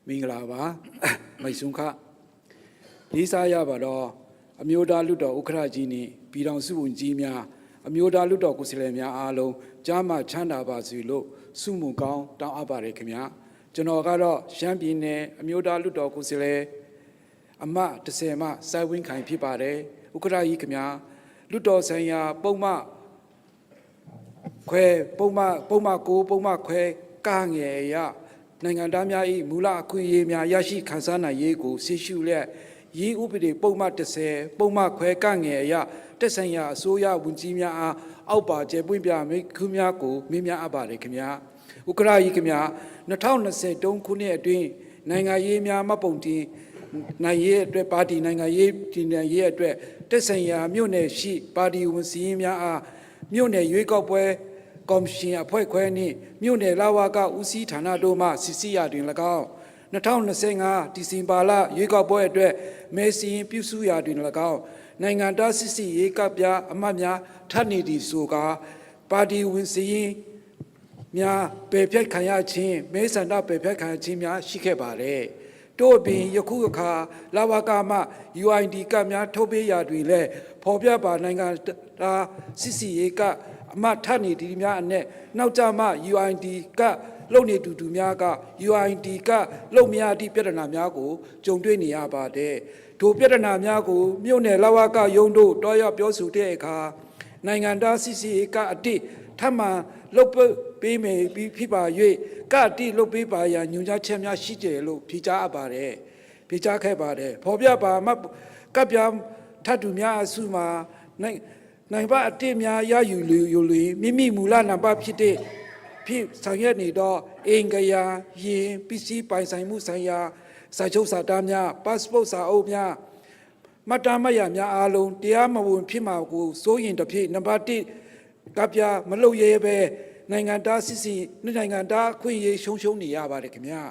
မင်္ဂလာပါမိတ်ဆွမ်းခလေးစားရပါတော့အမျိုးသားလွတ်တော်ဥက္ကဋ္ဌကြီးနှင့်ပြည်ထောင်စုဝန်ကြီးများအမျိုးသားလွတ်တော်ကိုယ်စားလှယ်များအားလုံးကြားမှချမ်းသာပါစေလို့ဆုမွန်ကောင်းတောင်းအပ်ပါတယ်ခင်ဗျာကျွန်တော်ကတော့ရှမ်းပြည်နယ်အမျိုးသားလွတ်တော်ကိုယ်စားလှယ်အမ30မှစိုက်ဝင်းခိုင်ဖြစ်ပါတယ်ဥက္ကဋ္ဌကြီးခင်ဗျာလွတ်တော်ဆိုင်ရာပုံမှခွဲပုံမှ9ပုံမှခွဲကငယ်ရနိုင်ငံသားများ၏မူလအခွင့်အရေးများရရှိခံစားနိုင်ရေးကိုသိရှိလျက်ရေးဥပဒေပုံမှ30ပုံမှခွဲကငယ်ရတက်ဆိုင်ရာအစိုးရဝန်ကြီးများအားအောက်ပါကျပွင့်ပြမိခုများကိုမင်းများအပ်ပါတယ်ခင်ဗျာဥက္ကဋ္ဌကြီးခင်ဗျာ2023ခုနှစ်အတွင်းနိုင်ငံရေးများမှတ်ပုံတင်နိုင်ရေးအတွက်ပါတီနိုင်ငံရေးတည်နိုင်ရေးအတွက်တက်ဆိုင်ရာမြို့နယ်ရှိပါတီဝန်စည်းရင်းများအားမြို့နယ်ရွေးကောက်ပွဲကော်မရှင်အဖွဲ့ခွဲနှင့်မြို့နယ်လာဝကဦးစီးဌာနတို့မှစစ်ဆေးရာတွင်၎င်း2025ဒီဇင်ဘာလရွေးကောက်ပွဲအတွက်မဲစည်းပြုစုရာတွင်၎င်းနိုင်ငံသားစစ်စီရေးကပြအမှတ်များထပ်နေသည်ဆိုကာပါတီဝင်စည်းရင်များပယ်ဖျက်ခံရခြင်းမဲဆန္ဒပယ်ဖျက်ခံရခြင်းများရှိခဲ့ပါတယ်တို့ပင်ယခုအခါလာဝကမှ UID ကများထုတ်ပေးရာတွင်လည်းဖော်ပြပါနိုင်ငံသားစစ်စီရေးကအမှတ်ထပ်နေဒီများအနက်နောက်ကြမှ UID ကလုံနေတူများက UID ကလုံမရသည့်ပြဿနာများကိုကြုံတွေ့နေရပါတယ်ဒိုပြဿနာများကိုမြို့နယ်လာဝကရုံးတို့တောရောက်ပြောဆိုတဲ့အခါနိုင်ငံသားစစ်စီရေးကအတိထပ်မံလုပ်ပေးမယ်ပြီးဖြစ်ပါ၍ကအတိလုပ်ပေးပါရန်ညွှန်ကြားချက်များရှိတယ်လို့ဖြေကြားအပ်ပါတယ်ဖြေကြားခဲ့ပါတယ်ဖော်ပြပါမှကပ်ပြထပ်တူများအစုမှာနိုင်ပါအတိများရယူလို့မိမိမူလနံပါတ်ဖြစ်တဲ့ဖြစ်ဆောင်ရွက်နေတော့အင်္ဂယာရင်ပစ္စည်းပိုင်ဆိုင်မှုဆိုင်ရာစာချုပ်စာတမ်းများ passport စာအုပ်များမတ္တမရများအားလုံးတရားမဝင်ဖြစ်မှာကိုစိုးရင်တစ်ဖြစ်နံပါတ်1ကပြမလုပ်ရဲပဲနိုင်ငံသားစစ်စီနိုင်ငံသားအခွင့်အရေးရှုံးနေရပါတယ်ခင်ဗျာ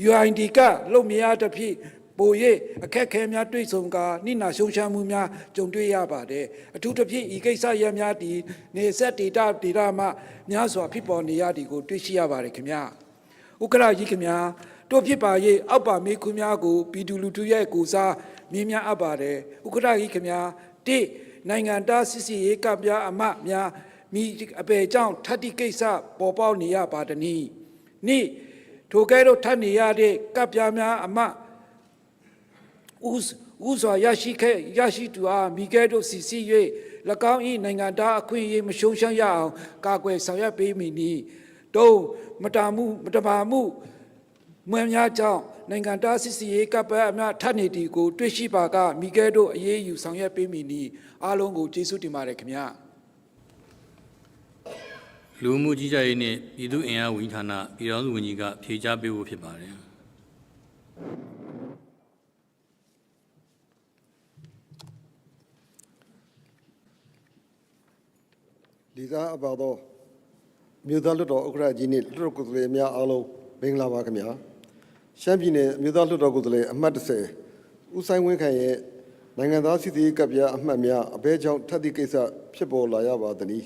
UID ကလုံမရတစ်ဖြစ်ပို၍အခက်ခဲများတွေ့ဆုံကာနိနာရှုံးချမှုများကြုံတွေ့ရပါတယ်အထူးသဖြင့်ဤကိစ္စရပ်များဒီနေဆက်ဒေတာမှများစွာဖြစ်ပေါ်နေရသည်ကိုတွေ့ရှိရပါတယ်ခင်ဗျာဥက္ကဋ္ဌကြီးခင်ဗျာတို့ဖြစ်ပါ၍အောက်ပါမေးခွန်းများကိုပြည်သူလူထုရဲ့ကိုစားမြင်းများအပ်ပါတယ်ဥက္ကဋ္ဌကြီးခင်ဗျာတိနိုင်ငံသားစစ်စီရေးကပြအမများမိအပေကြောင့်ထပ်တိကိစ္စပေါ်ပေါက်နေရပါတနည်းနိထိုကဲ့သို့ထပ်နေရတဲ့ကပြများအမဥစွာရရှိသူအားမိကဲ့သို့စီစီ၍၎င်း၏နိုင်ငံသားအခွင့်အရေးမရှုံးရှမ်းရအောင်ကာကွယ်ဆောင်ရွက်ပေးမည်နီတုံးမတမာမှုမွေများကြောင့်နိုင်ငံသားစစ်စီရေးကပ္ပအများထပ်နေသည်ကိုတွေ့ရှိပါကမိကဲ့သို့အရေးယူဆောင်ရွက်ပေးမည်နီအားလုံးကိုကျေးဇူးတင်ပါတယ်ခင်ဗျာလူမှုကြီးကြပ်ရေးနှင့်ပြည်သူ့အင်အားဝန်ကြီးဌာနပြည်ထောင်စုဝန်ကြီးကဖြေကြားပေးဖို့ဖြစ်ပါတယ်လေးစားအပ်ပါသောမြို့သားလွှတ်တော်ဥက္ကဋ္ဌကြီးနှင့်လွှတ်တော်ကိုယ်စားလှယ်များအားလုံးမင်္ဂလာပါခင်ဗျာရှမ်းပြည်နယ်မြို့သားလွှတ်တော်ကိုယ်စားလှယ်အမှတ်30ဦးဆိုင်ဝင်းခိုင်ရဲ့နိုင်ငံသားစစ်သေးကပ်ပြားအမှတ်များအဘဲကြောင့်ထပ်သည့်ကိစ္စဖြစ်ပေါ်လာရပါသည်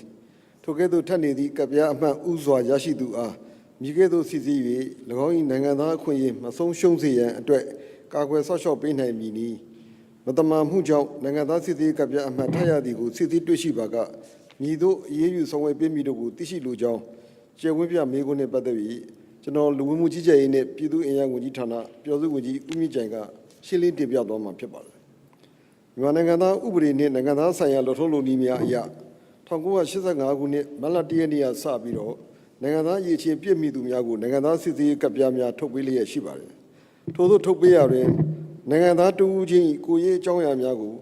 ထိုကဲ့သို့ထပ်နေသည့်ကပ်ပြားအမှတ်ဥစွာရရှိသူအားမိကဲ့သို့စစ်ဆေး၍၎င်း၏နိုင်ငံသားအခွင့်အရေးမဆုံးရှုံးစေရန်အတွက်ကာကွယ်ဆော့ရှော့ပေးနိုင်မည်နီမတမာမှုကြောင့်နိုင်ငံသားစစ်သေးကပ်ပြားအမှတ်ထပ်ရသည်ကိုစစ်ဆေးတွေ့ရှိပါကမည်သို့အရေးယူဆောင်ရွက်ပေးမည်တို့ကိုသိရှိလိုကြောင်းကျေဝင်းပြမေးခွန်းနဲ့ပတ်သက်ပြီးကျွန်တော်လူဝင်မှုကြီးကြပ်ရေးနဲ့ပြည်သူ့အင်အားဝန်ကြီးဌာနပြည်သူ့ဝန်ကြီးဦးမြင့်ကြိုင်ကရှင်းလင်းတင်ပြသွားမှာဖြစ်ပါတယ်မြန်မာနိုင်ငံသားဥပဒေနှင့်နိုင်ငံသားဆိုင်ရာလုပ်ထုံးလုပ်နည်းများအရ1985ခုနှစ်မတ်လ1ရက်နေ့ကစပြီးတော့နိုင်ငံသားရည်ချင်းပြည့်မီသူများကိုနိုင်ငံသားစစ်ဆေးကပ်ပြားများထုတ်ပေးလျက်ရှိပါတယ်ထို့သောထုတ်ပေးရတွင်နိုင်ငံသားတူဦးချင်းကိုရေးအကြောင်းအရာများကို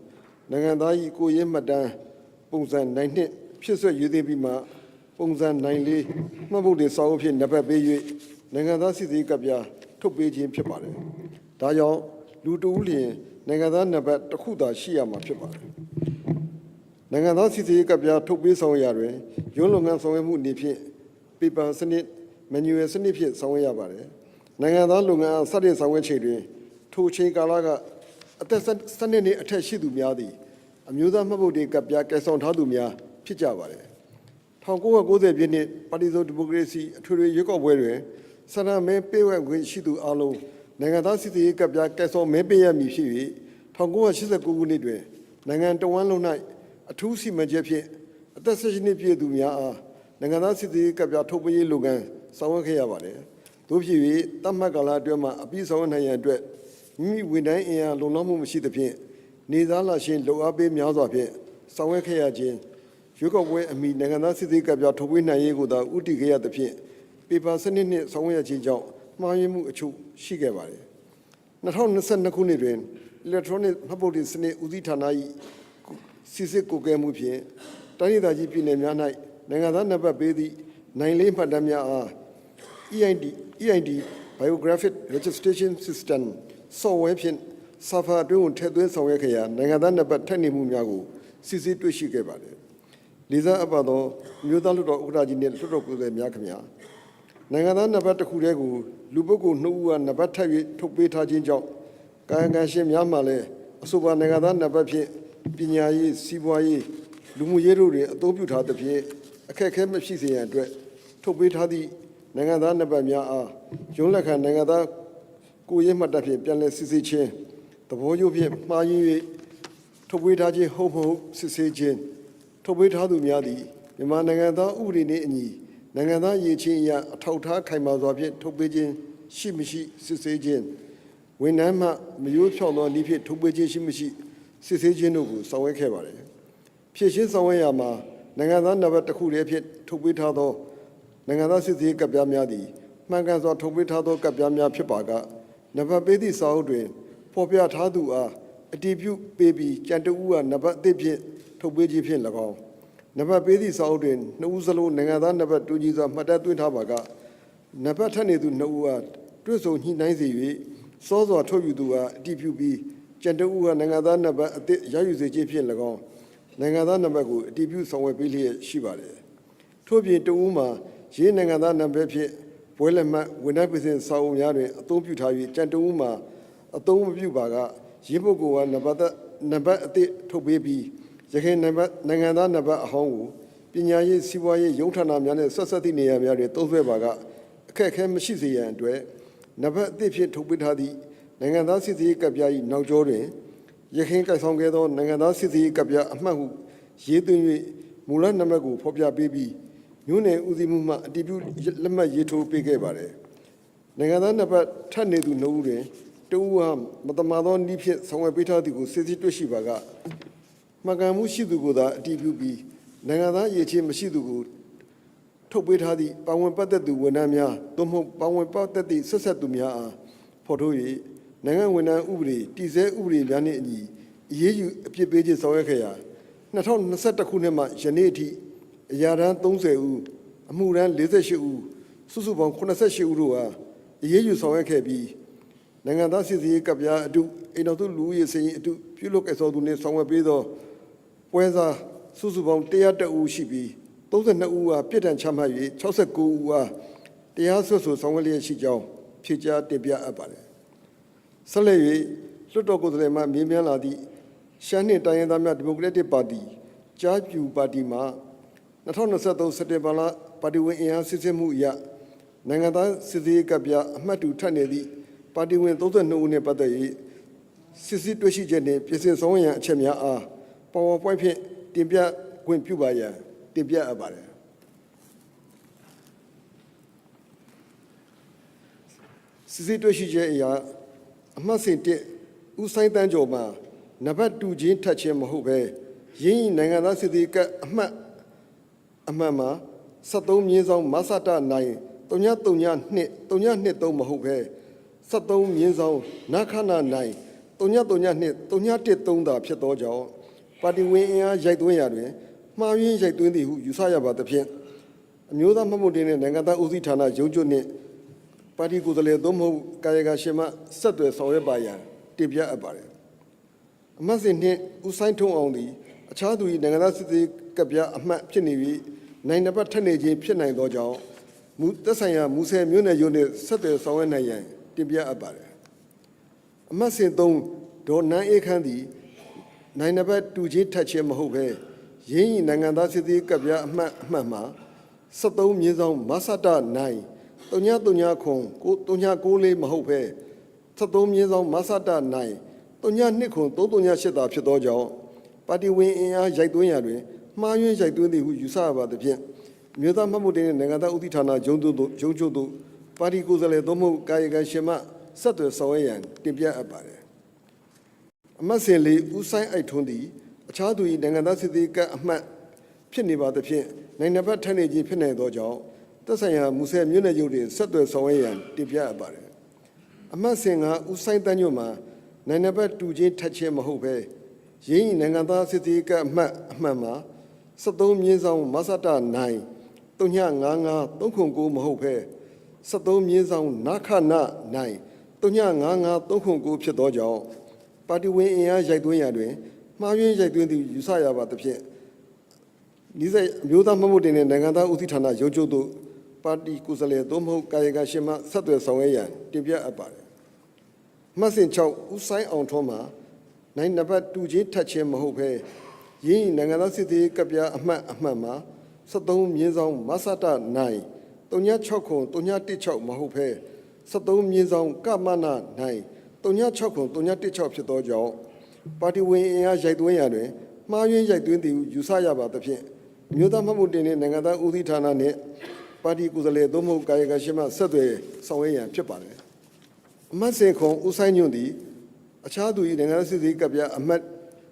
နိုင်ငံသား၏ကိုရေးမှတ်တမ်းပုံစံ9နှစ်ဖြစ်ဆွရွေးသိမ်းပြီးမှပုံစံ94မှတ်ဖို့တွေစာအုပ်ဖြင့်နံပါတ်ပေး၍နိုင်ငံသားစစ်သေးကပ်ပြားထုတ်ပေးခြင်းဖြစ်ပါတယ်။ဒါကြောင့်လူတဦးလျင်နိုင်ငံသားနံပါတ်တစ်ခုသာရှိရမှာဖြစ်ပါတယ်။နိုင်ငံသားစစ်သေးကပ်ပြားထုတ်ပေးဆောင်ရတွင်ရုံးလုပ်ငန်းဆောင်ရွက်မှုအနေဖြင့် paper စနစ် manual စနစ်ဖြင့်ဆောင်ရွက်ရပါတယ်။နိုင်ငံသားလုပ်ငန်းစတင်ဆောင်ရွက်ချိန်တွင်ထိုချိန်ကာလကအသက်12နှစ်အထက်ရှိသူများသည်အမျိုးသားမှတ်ဖို့တွေကပ်ပြားကဲဆောင်ထားသူများဖြစ်ကြပါတယ်1990ပြည့်နှစ်ပါတီစုံဒီမိုကရေစီအထွေထွေရွေးကောက်ပွဲတွင်ဆန္ဒမဲပေးဝဲခွင့်ရှိသူအလုံးမ နိုင်ငံသားစစ်သေးကပ်ပြကဲဆော်မဲပေးရမည်ဖြစ်၍1989ခုနှစ်တွင်နိုင်ငံတော်ဝန်လုံး၌အထူးစီမံချက်ဖြင့်အသက်16နှစ်ပြည့်သူများအားနိုင်ငံသားစစ်သေးကပ်ပြထုတ်ပေးရေးလုပ်ငန်းဆောင်ရွက်ခဲ့ရပါတယ်။သို့ဖြစ်၍တတ်မှတ်ကာလအတွင်းမှာအပြည့်ဆောင်နိုင်ရန်အတွက်မိမိဝန်ထမ်းအင်အားလုံလောက်မှုမရှိသဖြင့်နေသားလာရှင်လုံအားပေးများစွာဖြင့်ဆောင်ရွက်ခဲ့ရခြင်းရွေးကောက်ပွဲအမိနိုင်ငံသားစစ်သေးကပ်ပြထုတ်ပေးနိုင်ရေးကိုသာဥတည်ခဲ့ရသဖြင့်ပေပါစနစ်နှင့်ဆောင်ရွက်ခြင်းကြောင့်မှားယွင်းမှုအချို့ရှိခဲ့ပါတယ်။2022ခုနှစ်တွင် electronic မှတ်ပုံတင်စနစ်ဦးစီးဌာန၏စစ်စစ်ကိုကဲမှုဖြင့်တိုင်းဒေသကြီးပြည်နယ်များ၌နိုင်ငံသားနံပါတ်ပေးသည့်နိုင်လေးမှတ်တမ်းများအား EID Biographic Registration System software ဖြင့် server အတွင်းကိုထည့်သွင်းဆောင်ရွက်ခဲ့ရာနိုင်ငံသားနံပါတ်ထည့်နေမှုများကိုစစ်ဆေးတွေ့ရှိခဲ့ပါတယ်။လေးစားအပ်ပါသောမြို့သားလွှတ်တော်ဥက္ကဋ္ဌကြီးနှင့်လွှတ်တော်ကိုယ်စားလှယ်များခင်ဗျာနိုင်ငံသားနံပါတ်တစ်ခုတည်းကိုလူပုဂ္ဂိုလ်2ဦးကနံပါတ်ထပ်၍ထုတ်ပေးထားခြင်းကြောင့်ကာယကံရှင်များမှလည်းအဆိုပါနိုင်ငံသားနံပါတ်ဖြင့်ပညာရေးစီးပွားရေးလူမှုရေးတို့တွင်အသုံးပြုထားသဖြင့်အခက်အခဲမရှိစေရန်အတွက်ထုတ်ပေးထားသည့်နိုင်ငံသားနံပါတ်များအားရုံးလက်ခံနိုင်ငံသားကိုယ်ရေးမှတ်တမ်းဖြင့်ပြန်လည်စစ်ဆေးခြင်းသဘောကျဖြင့်မှားယွင်း၍ထုတ်ပေးထားခြင်းဟုတ်မဟုတ်စစ်ဆေးခြင်းထုတ်ပေးထားသူများသည်မြန်မာနိုင်ငံသားဥပဒေနှင့်အညီနိုင်ငံသားရည်ချင်းအရအထောက်အထားခိုင်မာစွာဖြင့်ထုတ်ပေးခြင်းရှိမရှိစစ်ဆေးခြင်းဝန်ထမ်းမှမရိုးဖြောင့်သောနည်းဖြင့်ထုတ်ပေးခြင်းရှိမရှိစစ်ဆေးခြင်းတို့ကိုဆောင်ရွက်ခဲ့ပါတယ်။ဖြည့်ရှင်းဆောင်ရွက်ရမှာနိုင်ငံသားနံပါတ်တစ်ခုတည်းဖြင့်ထုတ်ပေးထားသောနိုင်ငံသားစစ်ဆေးကပ်ပြားများသည်မှန်ကန်စွာထုတ်ပေးထားသောကပ်ပြားများဖြစ်ပါကနံပါတ်ပေးသည့်စာအုပ်တွင်ဖော်ပြထားသူအားအတည်ပြုပေးပြီးကြံတဦးကနံပါတ်အသစ်ဖြင့်ထုတ်ပေးခြင်းဖြင့်၎င်းနံပါတ်ပေးသည့်စာအုပ်တွင်နှစ်ဦးစလုံးနိုင်ငံသားနံပါတ်တူညီစွာမှတ်တမ်းသွင်းထားပါကနံပါတ်ထပ်နေသူနှစ်ဦးအားတွဲဆုံညှိနှိုင်းစေ၍စောစွာထုတ်ယူသူအားအတည်ပြုပြီးကြံတဦးကနိုင်ငံသားနံပါတ်အသစ်ရယူစေခြင်းဖြင့်၎င်းနိုင်ငံသားနံပါတ်ကိုအတည်ပြုဆောင်ရွက်ပေးလျက်ရှိပါတယ်။ထို့ပြင်တဦးမှာရေးနိုင်ငံသားနံပါတ်ဖြင့်ဘွဲလက်မှတ်ဝန်ထမ်းပြည်စင်စာအုပ်များတွင်အသုံးပြုထား၍ကြံတဦးမှာအသုံးမပြုပါကရေးပုဂ္ဂိုလ်ကနံပါတ်အသစ်ထုတ်ပေးပြီးရခိုင်နိုင်ငံသားနံပါတ်အဟောင်းကိုပညာရေးစီးပွားရေးရုံးဌာနများနဲ့ဆက်ဆက်သည့်နေရာများတွင်သုံးစွဲပါကအခက်အခဲမရှိစေရန်အတွက်နံပါတ်အသစ်ဖြင့်ထုတ်ပေးထားသည့်နိုင်ငံသားစစ်သေးကပ်ပြား၏နောက်ကျောတွင်ရခိုင်ကိုင်ဆောင်ခဲ့သောနိုင်ငံသားစစ်သေးကပ်ပြားအမှတ်ဟုရေးသွင်း၍မူလနံပါတ်ကိုဖော်ပြပေးပြီးမြို့နယ်ဦးစီးမှုမှအတည်ပြုလက်မှတ်ရေးထိုးပေးခဲ့ပါတယ်။နိုင်ငံသားနံပါတ်ထပ်နေသူ2ဦးတွင်တဦးဟာမတမာသောနည်းဖြင့်ဆောင်ရွက်ပေးထားသည်ကိုစစ်ဆေးတွေ့ရှိပါကမှန်ကန်မှုရှိသူကိုသာအတည်ပြုပြီးနိုင်ငံသားရည်ချင်းမရှိသူကိုထုတ်ပေးထားသည့်ပါဝင်ပတ်သက်သူဝန်ထမ်းများသို့မဟုတ်ပါဝင်ပတ်သက်သည့်ဆက်ဆက်သူများအားဖော်ထုတ်၍နိုင်ငံဝန်ထမ်းဥပဒေတည်ဆဲဥပဒေများနှင့်အညီအရေးယူအပြစ်ပေးခြင်းဆောင်ရွက်ခဲ့ရာ2021ခုနှစ်မှယနေ့အထိအရာထမ်း30ဦးအမှုထမ်း48ဦးစုစုပေါင်း88ဦးတို့အားအရေးယူဆောင်ရွက်ခဲ့ပြီးနိုင်ငံသားစစ်ဆေးကပ်ပြားအတုအိမ်တော်သူလူဦးရေစရင်အတုပြုလုပ်ခဲ့သောသူနှင့်ဆောင်ရွက်ပေးသောပွဲစားစုစုပေါင်း101ဦးရှိပြီး32ဦးအားပြစ်ဒဏ်ချမှတ်၍69ဦးအားတရားစွဲဆိုဆောင်ရွက်လျက်ရှိကြောင်းဖြေကြားတင်ပြအပ်ပါတယ်။ဆက်လက်၍လွှတ်တော်ကိုယ်စားလှယ်မှမေးမြန်းလာသည့်ရှမ်းနှင့်တိုင်းရင်းသားများဒီမိုကရက်တစ်ပါတီကြားပြူပါတီမှ2023စက်တင်ဘာလပါတီဝင်အင်အားစစ်ဆေးမှုအရနိုင်ငံသားစစ်ဆေးကပ်ပြားအမှတ်တူထပ်နေသည့်ပါတီဝင်32ဦးနှင့်ပတ်သက်၍စစ်ဆေးတွေ့ရှိချက်နှင့်ပြင်ဆင်ဆောင်ရွက်ရန်အချက်များအား PowerPoint ဖြင့်တင်ပြခွင့်ပြုပါရန်တင်ပြအပ်ပါတယ်စစ်ဆေးတွေ့ရှိချက်အရာအမှတ်စဉ်1ဦးဆိုင်တန်းကျော်မှာနံပါတ်2ချင်းထပ်ခြင်းမဟုတ်ဘဲရင်းနိုင်ငံသားစစ်ဆေးကအမှတ်မှာ73မြင်းဆောင်မဆတာနိုင်332မဟုတ်ဘဲ73မြင်းဆောင်နခနာနိုင်332 313သာဖြစ်သောကြောင့်ပါတီဝင်အင်အားရိုက်သွင်းရာတွင်မှားယွင်းရိုက်သွင်းသည်ဟုယူဆရပါသဖြင့်အမျိုးသားမှတ်ပုံတင်တဲ့နိုင်ငံသားဦးစီးဌာနရုံးချုပ်နှင့်ပါတီကိုယ်စားလှယ်သို့မဟုတ်ကာယကရှင်မှဆက်သွယ်ဆောင်ရွက်ပါရန်တင်ပြအပ်ပါတယ်အမှတ်စဉ်နှင့်ဦးဆိုင်ထုံးအောင်သည်အခြားသူ၏နိုင်ငံသားစစ်ဆေးကပ်ပြားအမှတ်ဖြစ်နေပြီးနိုင်နံပါတ်ထပ်နေခြင်းဖြစ်နိုင်သောကြောင့်သက်ဆိုင်ရာမူဆယ်မြို့နယ်ရုံးနှင့်ဆက်သွယ်ဆောင်ရွက်နိုင်ရန်တင်ပြအပ်ပါတယ်အမှတ်စဉ်3ဒေါ်နန်းအေးခန်းသည်နိုင်နံပါတ်2ချင်းထပ်ခြင်းမဟုတ်ဘဲရင်းနိုင်ငံသားစစ်ဆေးကပ်ပြားအမှတ်မှာ73မြင်းဆောင်မဆတာနိုင်339 394မဟုတ်ဘဲ 73မြင်းဆောင်မဆတနိုင်32ခွန်338တာဖြစ်သောကြောင့်ပါတီဝင်အင်အားရိုက်သွင်းရာတွင်မှားယွင်းရိုက်သွင်းသည်ဟုယူဆရပါသဖြင့်မြို့သားမှတ်မှုတင်နိုင်ငံသားဦးစီးဌာနရုံးချုပ်သို့ပါတီကိုယ်စားလှယ်သို့မဟုတ်ကာယကံရှင်မှဆက်သွယ်ဆောင်ရွက်ရန်တင်ပြအပ်ပါတယ်အမှတ်စဉ်လေးဦးဆိုင်အိုက်ထွန်းသည်အခြားသူ၏နိုင်ငံသားစစ်သည်ကအမှတ်ဖြစ်နေပါသဖြင့်နိုင်ငံဘက်ထက်နေခြင်းဖြစ်နိုင်သောကြောင့်သက်ဆိုင်ရာမူဆယ်မြို့နယ်ချုပ်တွင်ဆက်သွယ်ဆောင်ရွက်ရန်တင်ပြအပ်ပါတယ်အမှတ်စဉ်ကဦးဆိုင်တန်းညွန့်မှာနိုင်ငံဘက်တူချင်းထက်ချင်းမဟုတ်ဘဲရင်းနိုင်ငံသားစစ်သည်ကအမှတ်မှာ73မြင်းဆောင်မဆတနိုင်395539မဟုတ်ဘဲ73မြင်းဆောင်နာခနနိုင်395539ဖြစ်သောကြောင့်ပါတီဝင်အင်အားရိုက်သွင်းရာတွင်မှားယွင်းရိုက်သွင်းသည့်ယူဆရပါသဖြင့်ဤစိအမျိုးသားမှတ်မှုတင်တဲ့နိုင်ငံသားဦးစီးဌာနရုံးချုပ်သို့ပါတီကိုယ်စားလှယ်သို့မဟုတ်ကာယကံရှင်မှဆက်သွယ်ဆောင်ရွက်ရန်တင်ပြအပ်ပါတယ်မှတ်စဉ်6ဦးဆိုင်အောင်ထွန်းမှာနိုင်နံပါတ်2ချင်းထက်ချင်းမဟုတ်ဘဲရင်းနိုင်ငံသားစစ်သည်ကပြအမှတ်မှာ73မြင်းဆောင်မဆတနိုင်36ခွန်316မဟုတ်ဘဲ73မြင်းဆောင်ကမနနိုင်36ခွန်316ဖြစ်သောကြောင့်ပါတီဝင်အင်အားရိုက်သွင်းရာတွင်မှားယွင်းရိုက်သွင်းသည်ဟုယူဆရပါသဖြင့်မြို့သားမှတ်မှုတင်တဲ့နိုင်ငံသားဦးစီးဌာနနှင့်ပါတီကိုယ်စားလှယ်သို့မဟုတ်ကာယကံရှင်မှဆက်သွယ်ဆောင်ရွက်ရန်ဖြစ်ပါတယ်အမှတ်စဉ်ခွန်ဦးဆိုင်ညွန့်သည်အခြားသူ၏နိုင်ငံသားစစ်သည်ကပြအမှတ်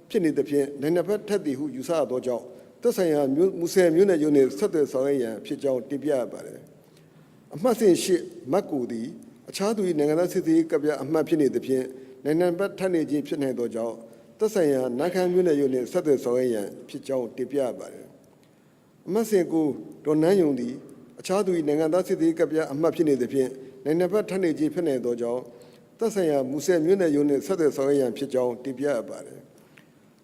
ဖြစ်နေသဖြင့်နိုင်ငံဘက်ထက်သည်ဟုယူဆရသောကြောင့်သက်ဆိုင်ရာမူဆယ်မြို့နယ်ရုံးနှင့်ဆက်သွယ်ဆောင်ရွက်ရန်ဖြစ်ကြောင်းတင်ပြရပါတယ်အမှတ်စဉ်8မတ်ကူသည်အခြားသူ၏နိုင်ငံသားစစ်သည်ကပြအမှတ်ဖြစ်နေသဖြင့်နိုင်ငံဘက်ထက်နေခြင်းဖြစ်နိုင်သောကြောင့်သက်ဆိုင်ရာနန်းခမ်းမြို့နယ်ရုံးနှင့်ဆက်သွယ်ဆောင်ရွက်ရန်ဖြစ်ကြောင်းတင်ပြရပါတယ်အမှတ်စဉ်9ဒေါ်နန်းယုံသည်အခြားသူ၏နိုင်ငံသားစစ်သည်ကပြအမှတ်ဖြစ်နေသဖြင့်နိုင်ငံဘက်ထက်နေခြင်းဖြစ်နိုင်သောကြောင့်သက်ဆိုင်ရာမူဆယ်မြို့နယ်ရုံးနှင့်ဆက်သွယ်ဆောင်ရွက်ရန်ဖြစ်ကြောင်းတင်ပြရပါတယ်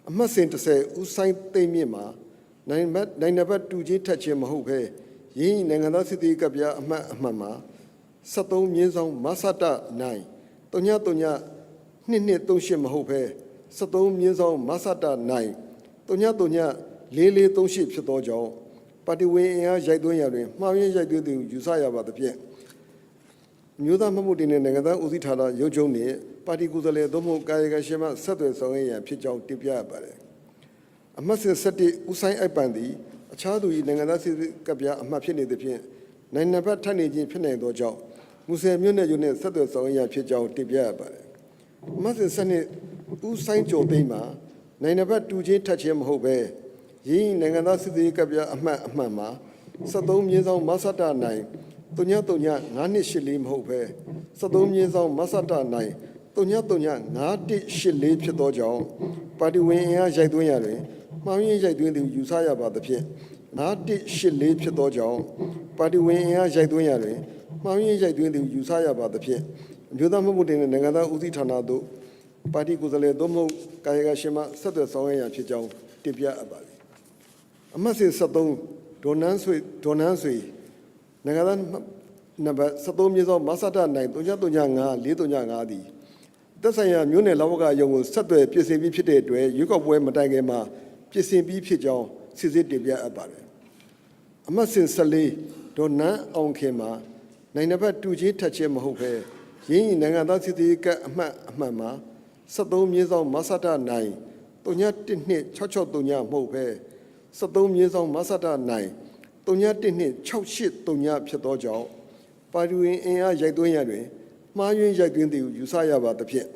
အမှတ်စဉ်10ဦးဆိုင်သိမ့်မြင့်မှာနိုင်ငံဘက်တူချင်းထက်ချင်းမဟုတ်ဘဲရင်းနိုင်ငံသားစစ်သည်ကပြအမှတ်မှာ73မြင်းဆောင်မဆတနိုင်332238မဟုတ်ဘဲ73မြင်းဆောင်မဆတနိုင်334438ဖြစ်သောကြောင့်ပါတီဝင်အင်အားရိုက်သွင်းရာတွင်မှားယွင်းရိုက်သွင်းသည်ယူဆရပါသဖြင့်မြို့သားမှတ်မှုတင်တဲ့နိုင်ငံသားဦးစီးဌာနရုံးချုပ်နှင့်ပါတီကိုယ်စားလှယ်သို့မဟုတ်ကာယကံရှင်မှဆက်သွယ်ဆောင်ရွက်ရန်ဖြစ်ကြောင်းတင်ပြရပါတယ်အမှတ်စဉ်7ဦးဆိုင်အိုက်ပန်သည်အခြားသူ၏နိုင်ငံသားစစ်ကပြအမှတ်ဖြစ်နေသဖြင့်နိုင်ငံဘက်ထက်နေခြင်းဖြစ်နိုင်သောကြောင့်မူဆယ်မြို့နယ်ရုံးနှင့်ဆက်သွယ်ဆောင်ရွက်ရန်ဖြစ်ကြောင်းတင်ပြရပါတယ်အမှတ်စဉ်7ဦးဆိုင်ကျော်သိမ်းမှာနိုင်ငံဘက်တူချင်းထက်ချင်းမဟုတ်ဘဲရင်းနိုင်ငံသားစစ်သည်ကပြအမှတ်မှာ73မြင်းဆောင်မဆတနိုင်335284မဟုတ်ဘဲ73မြင်းဆောင်မဆတနိုင်335184ဖြစ်သောကြောင့်ပါတီဝင်အင်အားရိုက်သွင်းရာတွင်မှားယွင်းရိုက်သွင်းသည်ယူဆရပါသဖြင့်5184ဖြစ်သောကြောင့်ပါတီဝင်အင်အားရိုက်သွင်းရာတွင်မှားယွင်းရိုက်သွင်းသည်ယူဆရပါသဖြင့်အမျိုးသားမှတ်မှုတင်တဲ့နိုင်ငံသားဦးစီးဌာနသို့ပါတီကိုယ်စားလှယ်သို့မဟုတ်ကာယကံရှင်မှဆက်သွယ်ဆောင်ရွက်ရန်ဖြစ်ကြောင်းတင်ပြအပ်ပါသည်အမှတ်စဉ်73ဒေါ်နန်းဆွေနိုင်ငံသားနံပါတ်73မြင်းဆောင်မဆတနိုင်335435သည်သက်ဆိုင်ရာမြို့နယ်လောက်ကအယုံကိုဆက်သွယ်ပြင်ဆင်ပြီးဖြစ်တဲ့အတွက်ရွေးကောက်ပွဲမတိုင်ခင်မှာပြင်ဆင်ပြီးဖြစ်ကြောင်းစစ်စစ်တင်ပြအပ်ပါတယ်အမှတ်စဉ်14ဒေါ်နန်းအောင်ခင်မှာနိုင်ငံဘက်တူချင်းထက်ချင်းမဟုတ်ဘဲရင်းနိုင်ငံသားစစ်သည်ကအမှတ်မှာ73မြင်းဆောင်မဆတနိုင်312663မဟုတ်ဘဲ73မြင်းဆောင်မဆတနိုင်312683ဖြစ်သောကြောင့်ပါတီဝင်အင်အားရိုက်သွင်းရတွင်မှားယွင်းရိုက်သွင်းသည်ယူဆရပါသဖြင့်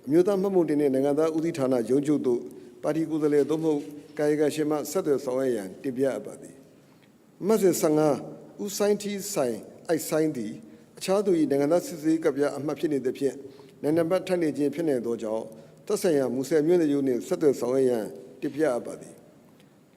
အမျိုးသားမှတ်မှုတင်တဲ့နိုင်ငံသားဦးစီးဌာနရုံးချုပ်သို့ပါတီကိုယ်စားလှယ်သို့မဟုတ်ကာယကံရှင်မှဆက်သွယ်ဆောင်ရွက်ရန်တင်ပြအပ်ပါသည်မှတ်စဉ်15ဦးဆိုင်တီဆိုင်အိုက်ဆိုင်သည်အခြားသူ၏နိုင်ငံသားစစ်စစ်ကပြအမှတ်ဖြစ်နေသဖြင့်နိုင်ငံဘက်ထက်နေခြင်းဖြစ်နေသောကြောင့်သက်ဆိုင်ရာမူဆယ်မြို့နယ်ရုံးနှင့်ဆက်သွယ်ဆောင်ရွက်ရန်တင်ပြအပ်ပါသည်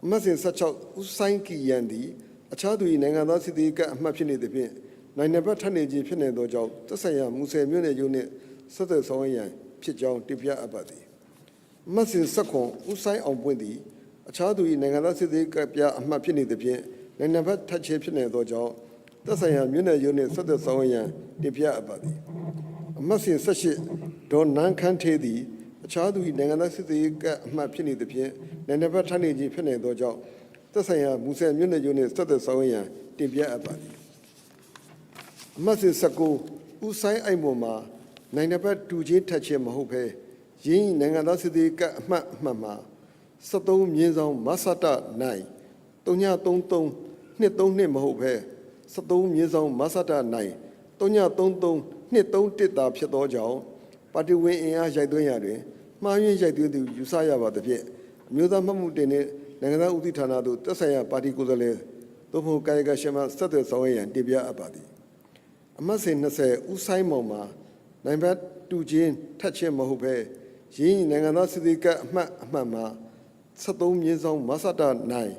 အမှတ်စဉ်16ဦးဆိုင်ကီယန်သည်အခြားသူ၏နိုင်ငံသားစစ်သည်ကအမှတ်ဖြစ်နေသဖြင့်နိုင်ငံဘက်ထက်နေခြင်းဖြစ်နေသောကြောင့်သက်ဆိုင်ရာမူဆယ်မြို့နယ်ရုံးနှင့်ဆက်သွယ်ဆောင်ရွက်ရန်ဖြစ်ကြောင်းတင်ပြအပ်ပါသည်အမှတ်စဉ်19ဦးဆိုင်အောင်ပွင့်သည်အခြားသူ၏နိုင်ငံသားစစ်သည်ကပြအမှတ်ဖြစ်နေသဖြင့်နိုင်ငံဘက်ထက်ခြင်းဖြစ်နေသောကြောင့်သက်ဆိုင်ရာမြို့နယ်ရုံးနှင့်ဆက်သွယ်ဆောင်ရွက်ရန်တင်ပြအပ်ပါသည်အမှတ်စဉ်18ဒေါ်နန်းခမ်းထေးသည်အခြားသူ၏နိုင်ငံသားစစ်သည်ကအမှတ်ဖြစ်နေသဖြင့်နိုင်ငံဘက်ထက်နေခြင်းဖြစ်နေသောကြောင့်သက်ဆိုင်ရာမူဆယ်မြို့နယ်ရုံးနှင့်ဆက်သွယ်ဆောင်ရွက်ရန်တင်ပြအပ်ပါသည်အမှတ်စဉ်19ဦးဆိုင်အိုင်မွန်မှာ နိုင်ငံဘက်တူချင်းထက်ချင်းမဟုတ်ဘဲရင်းနိုင်ငံသားစစ်သေးကအမှတ်မှာ73မြင်းဆောင်မဆတနိုင်3933နှစ်32မဟုတ်ဘဲ73မြင်းဆောင်မဆတနိုင်3933နှစ်31တာဖြစ်သောကြောင့်ပါတီဝင်အင်အားရိုက်သွင်းရတွင်မှားယွင်းရိုက်သွင်းသူယူဆရပါသဖြင့်အမျိုးသားမှတ်မှုတင်တဲ့နိုင်ငံသားဦးစီးဌာနသို့သက်ဆိုင်ရာပါတီကိုယ်စားလှယ်သို့မဟုတ်ကာယကရှင်မှဆက်သွယ်ဆောင်ရွက်ရန်တင်ပြအပ်ပါသည်အမှတ်စဉ်20ဦးဆိုင်မောင်မှာနိုင်ဘတ်တူချင်းထက်ချင်းမဟုတ်ဘဲရင်းနိုင်ငံသားစစ်သေးကအမှတ်မှာ73မြင်းဆောင်မဆတနိုင်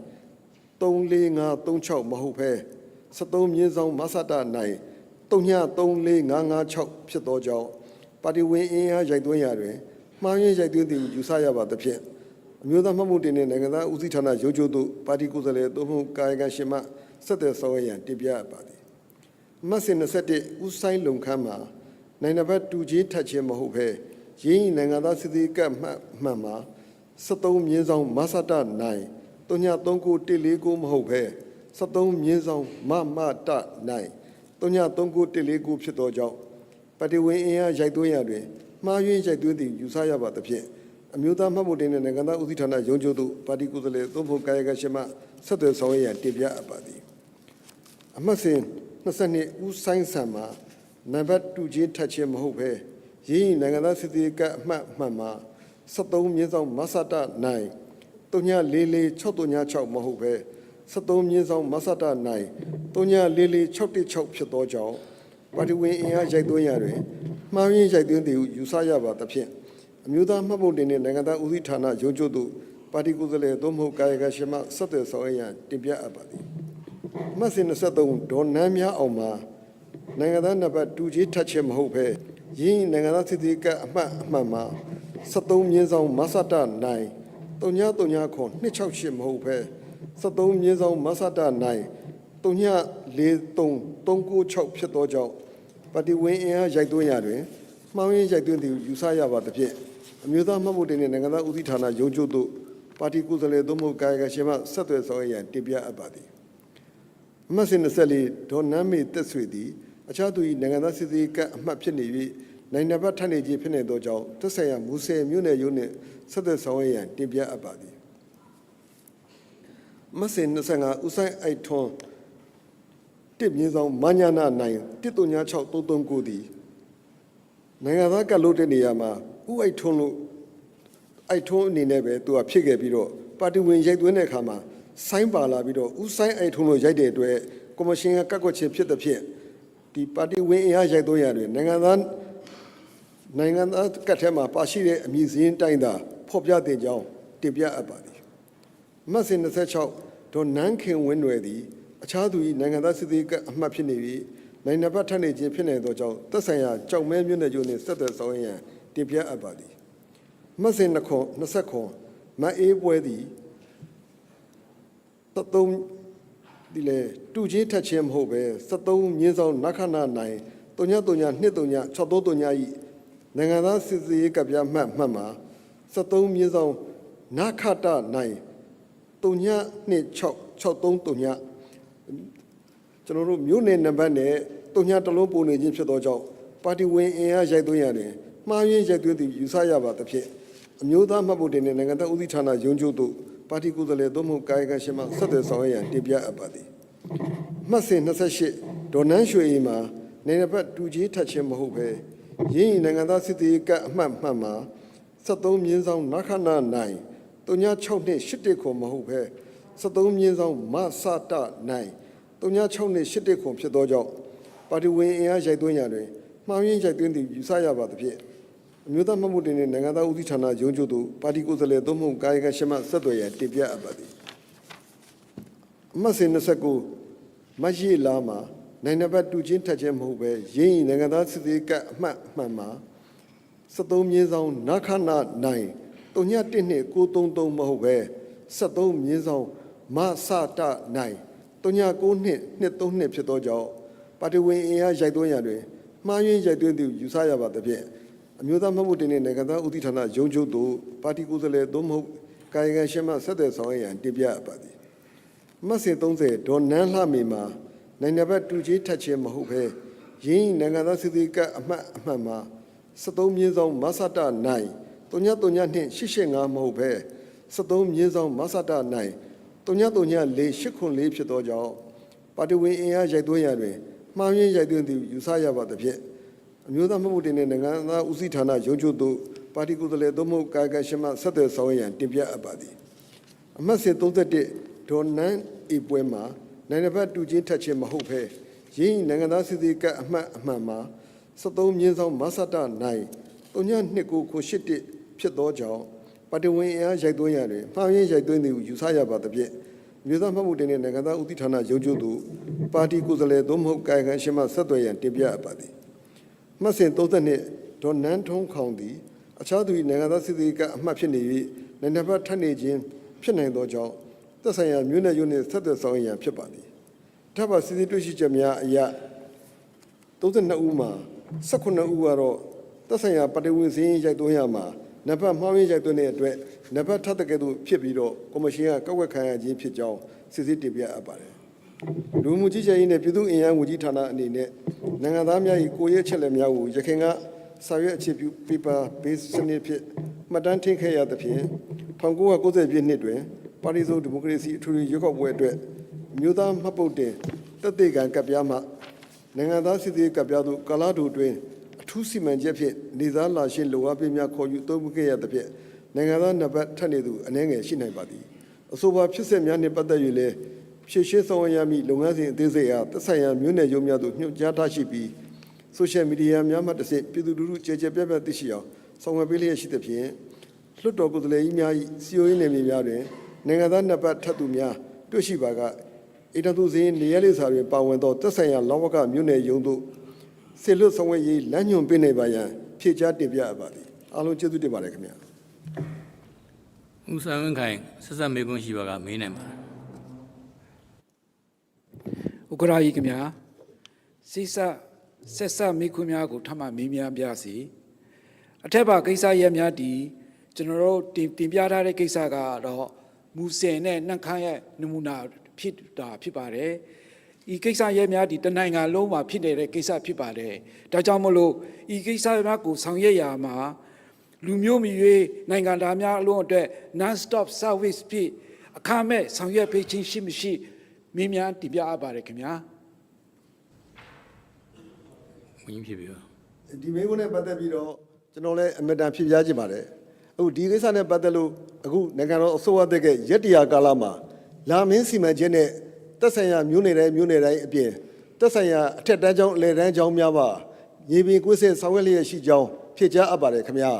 34536မဟုတ်ဘဲ73မြင်းဆောင်မဆတနိုင်3345556ဖြစ်သောကြောင့်ပါတီဝင်အင်အားရိုက်သွင်းရာတွင်မှားယွင်းရိုက်သွင်းသည်ယူဆရပါသဖြင့်အမျိုးသားမှတ်မှုတင်တဲ့နိုင်ငံသားဦးစီးဌာနရုံးချုပ်သို့ပါတီကိုယ်စားလှယ်သို့မဟုတ်ကာယကံရှင်မှဆက်သွယ်ဆောင်ရွက်ရန်တင်ပြအပ်ပါသည်အမှတ်စဉ်21ဦးဆိုင်လုံခမ်းမှာနိုင်ငံဘက်တူချင်းထက်ချင်းမဟုတ်ဘဲရင်းနိုင်ငံသားစစ်သေးကမှတ်မှာ73မြင်းဆောင်မဆတနိုင်33914မဟုတ်ဘဲ73မြင်းဆောင်မတနိုင်33914ဖြစ်သောကြောင့်ပါတီဝင်အင်အားရိုက်သွင်းရတွင်မှားယွင်းရိုက်သွင်းသည်ယူဆရပါသဖြင့်အမျိုးသားမှတ်မှုတင်တဲ့နိုင်ငံသားဦးစီးဌာနရုံးချုပ်သို့ပါတီကိုယ်စားလှယ်သို့မဟုတ်ကာယကရှင်မှဆက်သွယ်ဆောင်ရွက်ရန်တင်ပြအပ်ပါသည်အမှတ်စဉ်22ဦးဆိုင်ဆံမှာနံပါတ်2ချင်းထက်ချင်းမဟုတ်ဘဲရင်းနိုင်ငံသားစစ်သေးကအမှတ်မှာ73မြင်းဆောင်မဆတနိုင်3446396မဟုတ်ဘဲ73မြင်းဆောင်မဆတနိုင်3446116ဖြစ်သောကြောင့်ပါတီဝင်အင်အားရိုက်သွင်းရတွင်မှားယွင်းရိုက်သွင်းသည်ဟုယူဆရပါသဖြင့်အမျိုးသားမှတ်ပုံတင်တဲ့နိုင်ငံသားဦးစီးဌာနရုံးချုပ်သို့ပါတီကိုယ်စားလှယ်သို့မဟုတ်ကာယကရှင်မှဆက်သွယ်ဆောင်ရွက်ရန်တင်ပြအပ်ပါသည်မှတ်စဉ်23ဒေါ်နန်းများအောင်မှာနိုင်ငံသားနံပါတ်2ကြီးထက်ချင်းမဟုတ်ဘဲရင်းနိုင်ငံသားစစ်သေးကအမှတ်မှာ73မြင်းဆောင်မဆတနိုင်3396268မဟုတ်ဘဲ73မြင်းဆောင်မဆတနိုင်34396ဖြစ်သောကြောင့်ပါတီဝင်အင်အားရိုက်သွင်းရတွင်မှားယွင်းရိုက်သွင်းသည်ယူဆရပါသဖြင့်အမျိုးသားမှတ်မှုတင်တဲ့နိုင်ငံသားဦးစီးဌာနရုံးချုပ်သို့ပါတီကိုယ်စားလှယ်သို့မဟုတ်ကာယကရှင်မှဆက်သွယ်ဆောင်ရွက်ရန်တင်ပြအပ်ပါသည်အမှတ်စဉ်24ဒေါ်နန်းမေတက်ဆွေသည်အခြားသူ၏နိုင်ငံသားစစ်သေးကအမှတ်ဖြစ်နေ၍နိုင်ငံဘတ်ထပ်နေခြင်းဖြစ်နေသောကြောင့်သက်ဆိုင်ရာမူဆယ်မြို့နယ်ရုံးနှင့်ဆက်သွယ်ဆောင်ရွက်ရန်တင်ပြအပ်ပါသည်အမှတ်စဉ်25ဦးဆိုင်အိုက်ထွန်းတစ်မြင်းဆောင်မညာနာနိုင်1396339သည်နိုင်ငံသားကလို့တဲ့နေရာမှာဥအိုက်ထွန်းလို့အိုက်ထွန်းအနေနဲ့ပဲသူကဖြစ်ခဲ့ပြီးတော့ပါတီဝင်ရိုက်သွင်းတဲ့အခါမှာဆိုင်းပါလာပြီးတော့ဥဆိုင်အိုက်ထွန်းလို့ရိုက်တဲ့အတွက်ကော်မရှင်ကကတ်ကွက်ခြင်းဖြစ်တဲ့ဖြင့်ဒီပါတီဝင်အင်အားရိုက်သွင်းရတွင်နိုင်ငံသားကတ်ထဲမှာပါရှိတဲ့အမည်စင်းတိုင်းသာဖော်ပြတဲ့ကြောင်းတင်ပြအပ်ပါသည်မှတ်စဉ်26ဒေါ်နန်းခင်ဝင်းွယ်သည်အခြားသူ၏နိုင်ငံသားစစ်သေးကအမှတ်ဖြစ်နေ၍နိုင်ငံဘတ်ထပ်နေခြင်းဖြစ်နေသောကြောင့်သက်ဆိုင်ရာကြောက်မဲမြို့နယ်ကျိုးနှင့်ဆက်သွယ်ဆောင်ရွက်ရန်တင်ပြအပ်ပါသည်မှတ်စဉ်29မအေးပွဲသည်73ဒီလေတူချင်းထက်ချင်းမဟုတ်ပဲ73မြင်းဆောင်နခဏနိုင်3323633၏နိုင်ငံသားစစ်စေးကပြမှတ်မှာ73မြင်းဆောင်နခတနိုင်32663ကျွန်တော်တို့မြို့နယ်နံပါတ်နဲ့3တလုံးပုံနေခြင်းဖြစ်သောကြောင့်ပါတီဝင်အင်အားရိုက်သွင်းရတွင်မှားယွင်းရိုက်သွင်းသည်ယူဆရပါသဖြင့်အမျိုးသားမှတ်ပုံတင်တဲ့နိုင်ငံသားဦးစီးဌာနရုံးချုပ်သို့ပါတီကိုယ်စားလှယ်သို့မဟုတ်ကာယကံရှင်မှဆက်သွယ်ဆောင်ရွက်ရန်တင်ပြအပ်ပါသည်မှတ်စဉ်28ဒေါ်နန်းရွှေအိမ်မှာနိုင်ငံဘတ်တူကြီးထက်ချင်းမဟုတ်ဘဲရင်းနိုင်ငံသားစစ်သေးကအမှတ်မှာ73မြင်းဆောင်နခဏနိုင်36281ခုမဟုတ်ဘဲ73မြင်းဆောင်မဆတနိုင်36281ခုဖြစ်သောကြောင့်ပါတီဝင်အင်အားရိုက်သွင်းရတွင်မှားယွင်းရိုက်သွင်းသည်ယူဆရပါသဖြင့်အမျိုးသားမှတ်မှုတင်တဲ့နိုင်ငံသားဦးစီးဌာနရုံးချုပ်သို့ပါတီကိုယ်စားလှယ်သို့မဟုတ်ကာယကံရှင်မှဆက်သွယ်ရန်တင်ပြအပ်ပါသည်အမှတ်စဉ်29မတ်ရီလာမှာနိုင်ငံဘတ်တူချင်းထက်ချင်းမဟုတ်ပဲရင်းနိုင်ငံသားစစ်သေးကအမှတ်မှာ73မြင်းဆောင်နခဏနိုင်31293မဟုတ်ပဲ73မြင်းဆောင်မဆတနိုင်39232ဖြစ်သောကြောင့်ပါတီဝင်အင်အားရိုက်သွင်းရတွင်မှားယွင်းရိုက်သွင်းသူယူဆရပါသဖြင့်အမျိုးသားမှတ်မှုတင်တဲ့နိုင်ငံသားဦးစီးဌာနရုံးချုပ်သို့ပါတီကိုယ်စားလှယ်သို့မဟုတ်ကာယကံရှင်မှဆက်သွယ်ဆောင်ရွက်ရန်တင်ပြအပ်ပါသည်မှတ်စဉ်30ဒေါ်နန်းလှမေမှာနိုင်ငံဘတ်တူကြီးထက်ချင်းမဟုတ်ဘဲရင်းနိုင်ငံသားစစ်သေးကအမှတ်မှာ 73မြင်းဆောင်မဆတာနိုင်339နှင့်885မဟုတ်ဘဲ73မြင်းဆောင်မဆတာနိုင်3394894ဖြစ်သောကြောင့်ပါတီဝင်အင်အားရိုက်သွင်းရတွင်မှားယွင်းရိုက်သွင်းသည်ယူဆရပါသဖြင့်အမျိုးသားမှုတင်တဲ့နိုင်ငံသားဦးစီးဌာနရုံးချုပ်သို့ပါတီကိုယ်စားလှယ်သို့မဟုတ်ကာယကံရှင်မှဆက်သွယ်ဆောင်ရွက်ရန်တင်ပြအပ်ပါသည်အမှတ်စဉ်31ဒေါ်နန်းဧပွဲမှာနိုင်ငံဘက်တူချင်းထက်ချင်းမဟုတ်ဘဲရင်းနိုင်ငံသားစစ်သေးကအမှန်မှာ73မြင်းဆောင်မဆတာနိုင်392981ဖြစ်သောကြောင့်ပါတီဝင်အင်အားရိုက်သွင်းရတွင်မှားယွင်းရိုက်သွင်းသည်ယူဆရပါသဖြင့်မြို့သားမှတ်မှုတင်တဲ့နိုင်ငံသားဦးစီးဌာနရုံးချုပ်သို့ပါတီကိုယ်စားလှယ်သို့မဟုတ်ကာယကံရှင်မှဆက်သွယ်ရန်တင်ပြအပ်ပါသည်မှတ်စဉ်32ဒေါ်နန်းထုံးခေါင်သည်အခြားသူ၏နိုင်ငံသားစစ်သေးကအမှတ်ဖြစ်နေ၍နိုင်ငံဘက်ထပ်နေခြင်းဖြစ်နိုင်သောကြောင့်သက်ဆိုင်ရာမြို့နယ်ရုံးနှင့်ဆက်သွယ်ဆောင်ရွက်ရန်ဖြစ်ပါသည်ထပ်ပါစစ်သေးတွေ့ရှိချက်များအရ32ဦးမှာ18ဦးကတော့သက်ဆိုင်ရာပါတီဝင်စည်းရိုက်သွင်းရမှာနံပါတ်မှားယွင်းရိုက်သွင်းတဲ့အတွက်နံပါတ်ထပ်တဲ့ကဲ့သို့ဖြစ်ပြီးတော့ကော်မရှင်ကကောက်ွက်ခံရခြင်းဖြစ်ကြောင်းစစ်ဆေးတင်ပြအပ်ပါတယ်လူမှုကြီးကြပ်ရေးနဲ့ပြည်သူ့အင်အားဝန်ကြီးဌာနအနေနဲ့နိုင်ငံသားများ၏ကိုယ်ရေးချက်လက်များကိုရခိုင်ကစာရွက်အခြေပြု paper base စနစ်ဖြင့်မှတ်တမ်းထင်ခဲ့ရသဖြင့်1990ပြည့်နှစ်တွင်ပါတီစုံဒီမိုကရေစီအထွေထွေရွေးကောက်ပွဲအတွက်မြို့သားမှတ်ပုတ်တင်တက်သေးကံကပ်ပြားမှနိုင်ငံသားစစ်သေးကပ်ပြားသို့ကာလာတူတွင်အထူးစီမံချက်ဖြင့်နေသားလာရှင်းလိုအပ်ပေးများခေါ်ယူသုံးခဲ့ရသဖြင့်နိုင်ငံသားနံပါတ်ထပ်နေသူအနည်းငယ်ရှိနိုင်ပါသည်အဆိုပါဖြစ်ဆက်များနှင့်ပတ်သက်၍လည်းဖြည့်ရှင်းဆောင်ရွက်ရမည့်လုပ်ငန်းစဉ်အသေးစိတ်အားသက်ဆိုင်ရာမြို့နယ်ရုံးများသို့ညွှန်ကြားထားရှိပြီးဆိုရှယ်မီဒီယာများမှတစ်ဆင့်ပြည်သူလူထုကြေကြေပြတ်ပြတ်သိရှိအောင်ဆောင်ရွက်ပေးလျက်ရှိသဖြင့်လွှတ်တော်ကိုယ်စားလှယ်ကြီးများ၏စီအိုရေးနယ်မြေများတွင်နိုင်ငံသားနံပါတ်ထပ်သူများတွေ့ရှိပါကအိမ်တော်သူစည်းနေရလေးစာတွင်ပါဝင်သောသက်ဆိုင်ရာလောကမြို့နယ်ရုံးသို့ဆေလွတ်ဆောင်ရွက်ရေးလမ်းညွှန်ပေးနေပါရန်ဖြည့်ချတင်ပြအပ်ပါသည်အားလုံးကျေးဇူးတင်ပါတယ်ခင်ဗျာဦးဆိုင်ဝင်းခိုင်ဆက်ဆက်မေးခွန်းရှိပါကမေးနိုင်ပါတယ်ဥက္ကရာကြီးခင်ဗျာစိစဆက်ဆက်မိခွန်းများကိုထပ်မမေးမြန်းပြစီအထက်ပါကိစ္စရပ်များဒီကျွန်တော်တို့တင်ပြထားတဲ့ကိစ္စကတော့မူစင်နဲ့နှက်ခမ်းရဲ့နမူနာဖြစ်ပါတယ်ဤကိစ္စရပ်များဒီတနိုင်ငံလုံးမှာဖြစ်နေတဲ့ကိစ္စဖြစ်ပါတယ်ဒါကြောင့်မလို့ဤကိစ္စများကိုဆောင်ရွက်ရမှာလူမျိုးမီ၍နိုင်ငံသားများအလုံးအတွက် non stop service ဖြစ်အခမဲ့ဆောင်ရွက်ပေးခြင်းရှိမရှိမင်းများတည်ပြအပ်ပါတယ်ခင်ဗျာဝင်ဖြစ်ပြီပါဒီမေးခွန်းနဲ့ပတ်သက်ပြီးတော့ကျွန်တော်လည်းအမြဲတမ်းဖြေကြားခြင်းပါတယ်အခုဒီကိစ္စနဲ့ပတ်သက်လို့အခုနိုင်ငံတော်အစိုးရတဲ့ရက်တရာကာလမှာလာမင်းစီမံချက်နဲ့သက်ဆိုင်ရာမြို့နယ်တိုင်းအပြင်သက်ဆိုင်ရာအထက်တန်းကျောင်းအလယ်တန်းကျောင်းများပါရေပြင်ကွင်းဆက်ဆောင်ရွက်လျက်ရှိကြောင်းဖြေကြားအပ်ပါတယ်ခင်ဗျာ